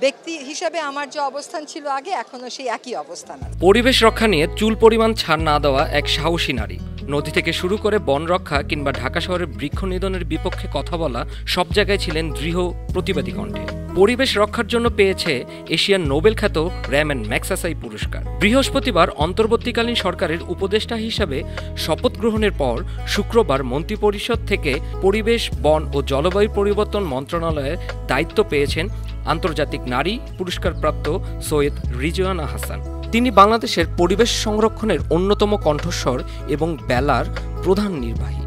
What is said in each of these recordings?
ব্যক্তি হিসাবে আমার যে অবস্থান ছিল আগে, এখনো সেই একই অবস্থান আছে। পরিবেশ রক্ষা নিয়ে চুল পরিমাণ ছাড় না দেওয়া এক সাহসী নারী। নদী থেকে শুরু করে বন রক্ষা কিংবা ঢাকা শহরের বৃক্ষ নিধনের বিপক্ষে কথা বলা, সব জায়গায় ছিলেন দৃঢ় প্রতিবাদী কণ্ঠে। পরিবেশ রক্ষার জন্য পেয়েছে এশিয়ান নোবেল খ্যাত র্যামন ম্যাগসাসাই পুরস্কার। বৃহস্পতিবার অন্তর্বর্তীকালীন সরকারের উপদেষ্টা হিসাবে শপথ গ্রহণের পর শুক্রবার মন্ত্রিপরিষদ থেকে পরিবেশ, বন ও জলবায়ু পরিবর্তন মন্ত্রণালয়ের দায়িত্ব পেয়েছেন আন্তর্জাতিক নারী পুরস্কারপ্রাপ্ত সৈয়দ রিজওয়ানা হাসান। তিনি বাংলাদেশের পরিবেশ সংরক্ষণের অন্যতম কণ্ঠস্বর এবং বেলার প্রধান নির্বাহী।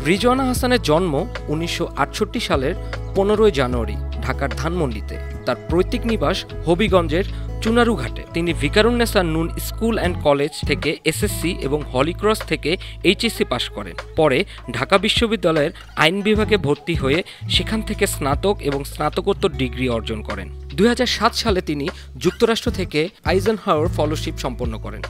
রিজওয়ানা হাসানের জন্ম 1968 সালের 15 জানুয়ারি ঢাকার ধানমন্ডিতে। তার পৈতৃক নিবাস হবিগঞ্জের চুনারুঘাটে। তিনি ভিকারুন্নেসা নূন স্কুল অ্যান্ড কলেজ থেকে এসএসসি এবং হলিক্রস থেকে এইচএসসি পাশ করেন। পরে ঢাকা বিশ্ববিদ্যালয়ের আইন বিভাগে ভর্তি হয়ে সেখান থেকে স্নাতক এবং স্নাতকোত্তর ডিগ্রি অর্জন করেন। 2007 সালে তিনি যুক্তরাষ্ট্র থেকে আইজেনহাওয়ার ফেলোশিপ সম্পন্ন করেন।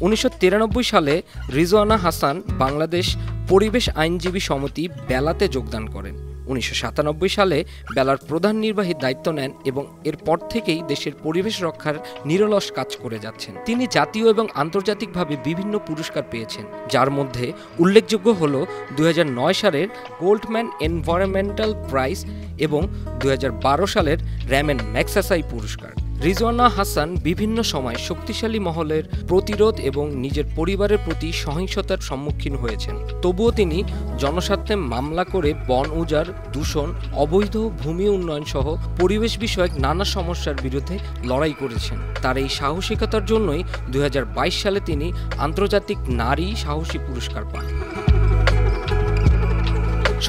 1993 সালে রিজওয়ানা হাসান বাংলাদেশ পরিবেশ আইনজীবী সমিতি বেলাতে যোগদান করেন। 1997 সালে বেলার প্রধান নির্বাহীর দায়িত্ব নেন এবং এরপর থেকেই দেশের পরিবেশ রক্ষার নিরলস কাজ করে যাচ্ছেন। তিনি জাতীয় এবং আন্তর্জাতিকভাবে বিভিন্ন পুরস্কার পেয়েছেন, যার মধ্যে উল্লেখযোগ্য হল 2009 সালের গোল্ডম্যান এনভায়রনমেন্টাল প্রাইজ এবং 2012 সালের র্যামন ম্যাগসাসাই পুরস্কার। রিজওয়ানা হাসান বিভিন্ন সময় শক্তিশালী মহলের প্রতিরোধ এবং নিজের পরিবারের প্রতি সহিংসতার সম্মুখীন হয়েছেন। তবুও তিনি জনস্বার্থে মামলা করে বন উজাড়, দূষণ, অবৈধ ভূমি উন্নয়ন সহ পরিবেশ বিষয়ক নানা সমস্যার বিরুদ্ধে লড়াই করেছেন। তার এই সাহসিকতার জন্যই 2022 সালে তিনি আন্তর্জাতিক নারী সাহসী পুরস্কার পান।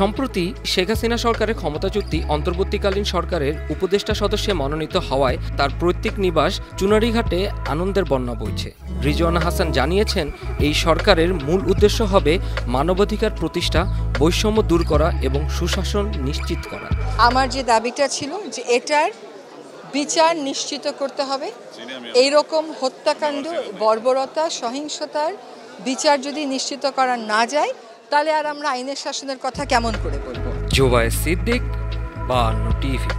সম্প্রতি শেখ হাসিনা সরকারের ক্ষমতাচ্যুতি অন্তর্বর্তীকালীন সরকারের উপদেষ্টা সদস্যে মনোনীত হওয়ায় তার পৈতৃক নিবাস চুনারীঘাটে আনন্দের বন্যা বইছে। রিজওয়ানা হাসান জানিয়েছেন, এই সরকারের মূল উদ্দেশ্য হবে মানবাধিকার প্রতিষ্ঠা, বৈষম্য দূর করা এবং সুশাসন নিশ্চিত করা। আমার যে দাবিটা ছিল যে এটার বিচার নিশ্চিত করতে হবে। এইরকম হত্যাকাণ্ড, বর্বরতা, সহিংসতার বিচার যদি নিশ্চিত করা না যায়, তাহলে আর আমরা আইনের শাসনের কথা কেমন করে বলবো? জোবায়ের সিদ্দিক, 52 টিভি।